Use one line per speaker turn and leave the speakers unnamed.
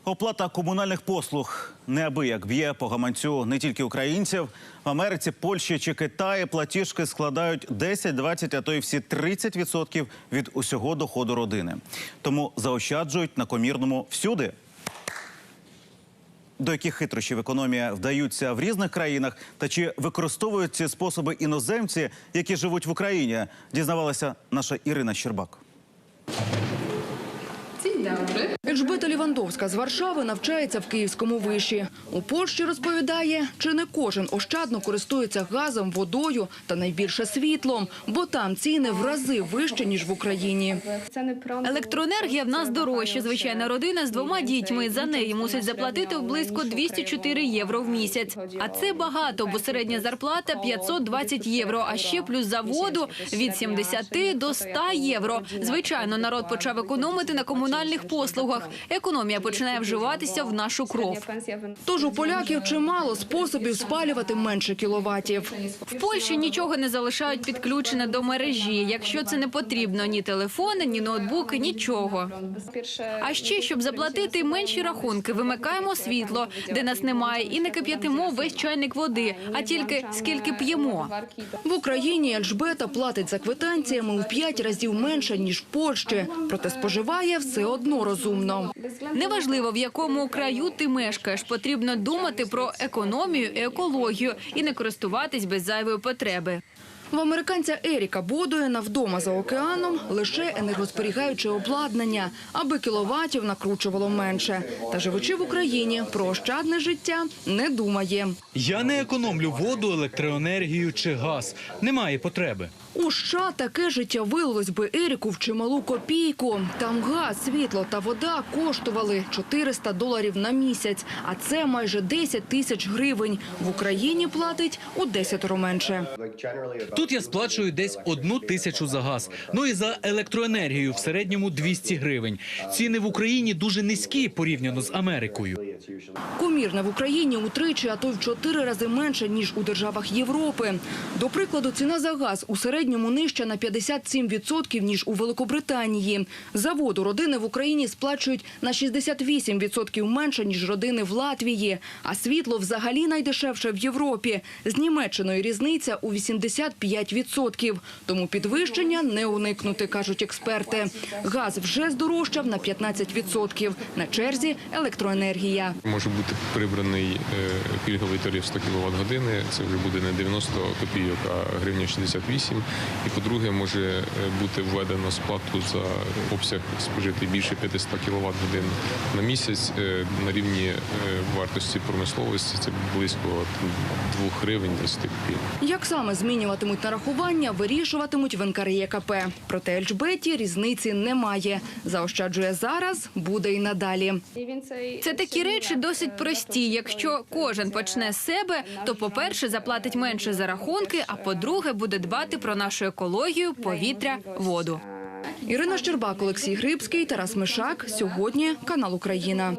Оплата комунальних послуг неабияк б'є по гаманцю не тільки українців. В Америці, Польщі чи Китаї платіжки складають 10, 20, а то й всі 30% від усього доходу родини. Тому заощаджують на комірному всюди. До яких хитрощів економія вдаються в різних країнах та чи використовують ці способи іноземці, які живуть в Україні, дізнавалася наша Ірина Щербак.
Ельжбета Лівандовська з Варшави навчається в Київському виші. У Польщі, розповідає, чи не кожен ощадно користується газом, водою та найбільше світлом, бо там ціни в рази вищі, ніж в Україні.
Електроенергія в нас дорожча. Звичайна родина з 2 дітьми. За неї мусить заплатити близько 204 євро в місяць. А це багато, бо середня зарплата 520 євро, а ще плюс за воду від 70 до 100 євро. Звичайно, народ почав економити на комунальних послугах. Економія починає вживатися в нашу кров.
Тож у поляків чимало способів спалювати менше кіловатів.
В Польщі нічого не залишають підключене до мережі, якщо це не потрібно ні телефони, ні ноутбуки, нічого. А ще, щоб заплатити менші рахунки, вимикаємо світло, де нас немає, і не кип'ятимо весь чайник води, а тільки скільки п'ємо.
В Україні Ельжбета платить за квитанціями у 5 разів менше, ніж в Польщі. Проте споживає все одно розумно.
Неважливо, в якому краю ти мешкаєш, потрібно думати про економію і екологію і не користуватись без зайвої потреби.
В американця Еріка Бодуена вдома за океаном лише енергозберігаюче обладнання, аби кіловатів накручувало менше. Та живучи в Україні, про ощадне життя не думає.
Я не економлю воду, електроенергію чи газ. Немає потреби.
У США таке життя вилилось би Еріку в чималу копійку. Там газ, світло та вода коштували $400 на місяць, а це майже 10 тисяч гривень. В Україні платить у 10 менше.
Тут я сплачую десь 1 тисячу за газ. Ну і за електроенергію в середньому 200 гривень. Ціни в Україні дуже низькі порівняно з Америкою.
Комірне в Україні утричі, а то й в 4 рази менше, ніж у державах Європи. До прикладу, ціна за газ у середньому нижча на 57%, ніж у Великобританії. За воду родини в Україні сплачують на 68% менше, ніж родини в Латвії. А світло взагалі найдешевше в Європі. З Німеччиною різниця у 85%. Тому підвищення не уникнути, кажуть експерти. Газ вже здорожчав на 15%. На черзі електроенергія.
Може бути прибраний пільговий тариф 100 кВт-години, це вже буде не 90 копійок, а гривня 68. І, по-друге, може бути введено сплату за обсяг спожитий більше 500 кВт-годин на місяць на рівні вартості промисловості, це близько 2 гривень 10 копійок.
Як саме змінюватимуть нарахування, вирішуватимуть в НКРЕКП. Проте Ельжбеті різниці немає. Заощаджує зараз, буде і надалі.
Це такі речі досить прості. Якщо кожен почне з себе, то, по-перше, заплатить менше за рахунки, а по-друге, буде дбати про нашу екологію, повітря, воду.
Ірина Щербак, Олексій Грибський, Тарас Мишак. Сьогодні канал Україна.